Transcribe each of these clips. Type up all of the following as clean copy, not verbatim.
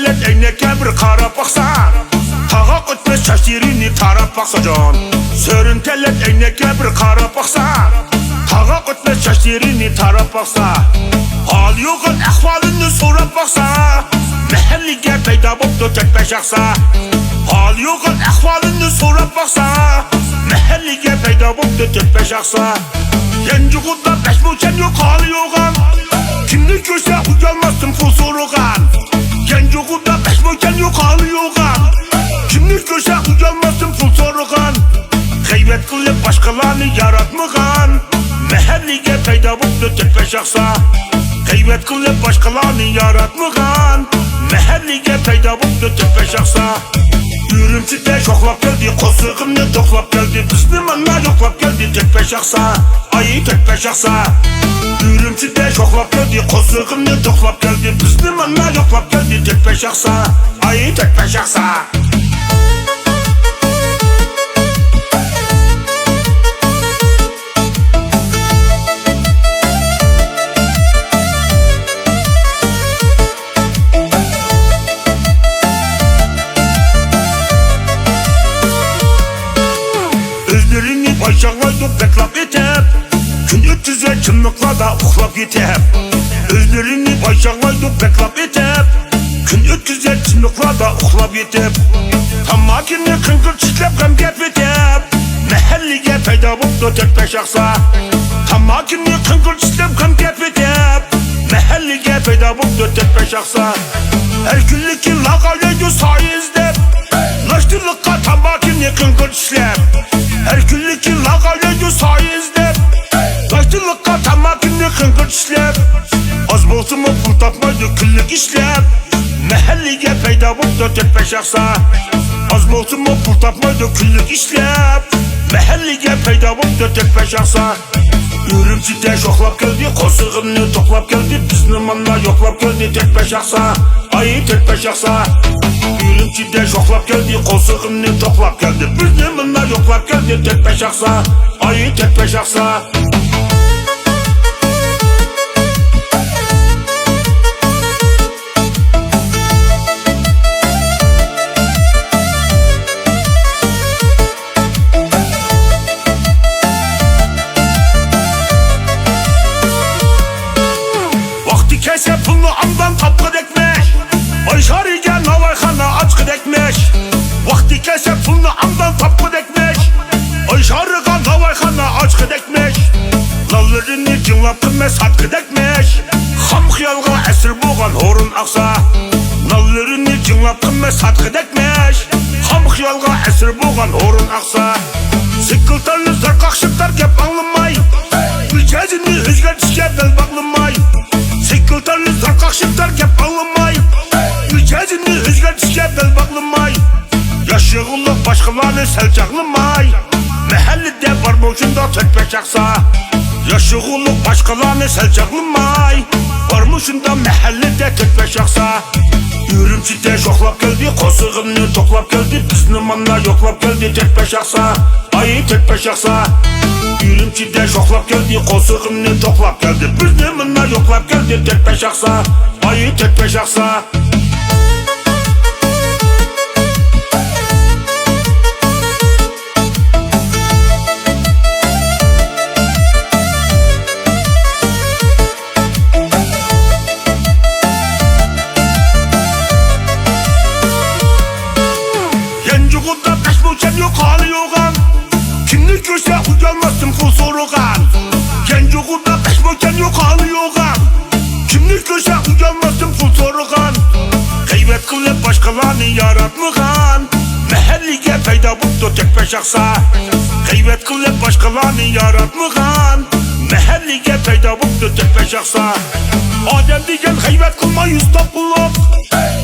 kellet eynekке bir qarab baqsa, tağaq o'tmas chashtirini tarab baqsa jon. So'rin kellet eynekke bir qarab baqsa, tağaq o'tmas chashtirini tarab baqsa, hol yo'qin ahvolini so'rab baqsa, mahalliga paydo bo'pti tekpashaqsa. Hol yo'qin ahvolini so'rab baqsa, mahalliga paydo bo'pti tekpashaqsa. Yanjug'ida pashmuchan yo'q hol yo'g'an, kimni ko'rsa uyalmasdim pul so'rag'an. Yanjug'ida pashmuchan yo'q hol yo'g'an, kimni ko'rsa uyalmasdim pul so'rag'an. G'aybat qilib boshqalarni yaratmagan, mahalliga paydo bo'pti tekpashaqsa. G'aybat qilib boshqalarni yaratmagan, mahalliga paydo bo'pti tekpashaqsa. Ürümçide yo'qlab keldi, qo'sig'imni to'qlab keldi, bizni mana yo'qlab keldi tekpashaqsa, ay tekpashaqsa. Ürümçide yo'qlab keldi, qo'sig'imni to'qlab keldi, bizni mana yo'qlab keldi tekpashaqsa, ay tekpashaqsa. Özlerini bayşağlaydı beklap etip, gün ötüze çımlıklarda uxlap yetip. Özlerini bayşağlaydı beklap etip, gün ötüze çımlıklarda uxlap yetip. Tammakini kıngır çitlep gamgep etip, mahalliga paydo bo'pti tekpashaqsa. Tammakini kıngır çitlep gamgep etip, mahalliga paydo bo'pti tekpashaqsa. Her kunlikki laqalaydi soy izlep, Naştırlıkka tammakini kıngır çitlep. Her kunlikki laqalaydi soy izlep, Naştırlıkka tammakini kıngır çitlep. Az bo'lsinmi pul topmaydi kunlik ishlab, mahalliga paydo bo'pti tekpashaqsa. Az bo'lsinmi pul topmaydi kunlik ishlab, mahalliga paydo bo'pti tekpashaqsa. Ürümçide yo'qlab keldi, qo'sig'imni to'qlab keldi, bizni mana yo'qlab keldi tekpashaqsa, ay tekpashaqsa. Ürümçide yo'qlab keldi, qo'sig'imni to'qlab keldi, bizni mana yo'qlab keldi tekpashaqsa, ay tekpashaqsa. Kese pulni amdan tapqı dekmek, Ayşariga navayxana açqı dekmek. Vakti kese pulni amdan tapqı dekmek, Ayşariga navayxana açqı dekmek. Lavlarini jinglab qilmas satqı dekmek. Xam xiyolga asir bo'lgan o'rin aqsa. Lavlarini jinglab qilmas satqı dekmek. Xam xiyolga asir bo'lgan o'rin aqsa. Sikiltarni zarqaqshiblar gap anglamay, mijozini o'zgartishga dil bog'lamay. Sikiltarni zarqaqshiblar gap anglamay, mijozini o'zgartishga dil bog'lamay. Yoshig'liq boshqalarni salchaqlamay, mahallada bormi shunda tekpashaqsa. Yoshig'liq boshqalarni salchaqlamay, bormi shunda mahallada tekpashaqsa. Ürümçide yo'qlab keldi, qo'sig'imni to'qlab keldi, bizni mana yo'qlab keldi tekpashaqsa, ay tekpashaqsa. Ürümçide yo'qlab keldi, qo'sig'imni to'qlab keldi, bizni mana yo'qlab keldi tekpashaqsa, ay tekpashaqsa. Yanjug'ida pashmuchan yo'q hol yo'g'an, kimni ko'rsa uyalmasdim pul so'rag'an. Yanjug'ida pashmuchan yo'q hol yo'g'an, kimni ko'rsa uyalmasdim pul so'rag'an. G'aybat qilib boshqalarni yaratmagan, mahalliga paydo bo'pti tekpashaqsa. G'aybat qilib boshqalarni yaratmagan, mahalliga paydo bo'pti tekpashaqsa. Odam degan g'aybat qilmay yuz topqilab,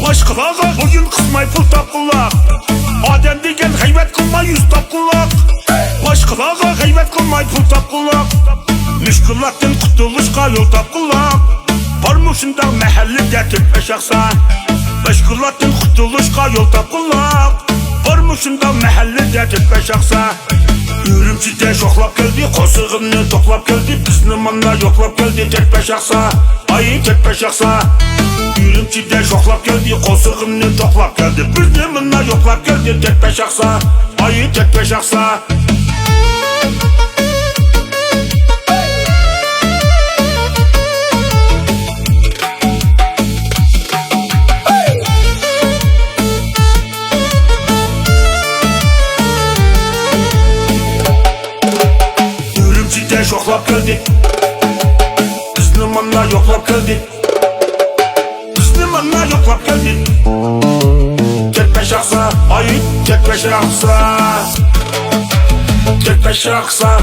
boshqalarga bo'yin qismay pul topqilab. Odam degan g'aybat qilmay yuz topqilab, boshqalarga g'aybat qilmay pul topqilab. Mushkullardan qutulishga yo'l topqilab, bormi shunda mahallada tekpashaqsa. Mushkullardan qutulishga yo'l topqilab, bormi shunda mahallada tekpashaqsa. Ürümçide yo'qlab keldi, qo'sig'imni to'qlab keldi, bizni mana yo'qlab keldi tekpashaqsa, ay tekpashaqsa. Ürümçide Ürümçide şoklap geldi, qosug'imni to'qlab keldi. Bizni minna yo'qlab keldi, tekpe şaqsa, ayı tekpe şaqsa. Ürümçide şoklap geldi, bizni minna yo'qlab keldi. Manna yo'qlab keldi, tekpe şaqsa, ayı tekpe şaqsa, tekpe şaqsa.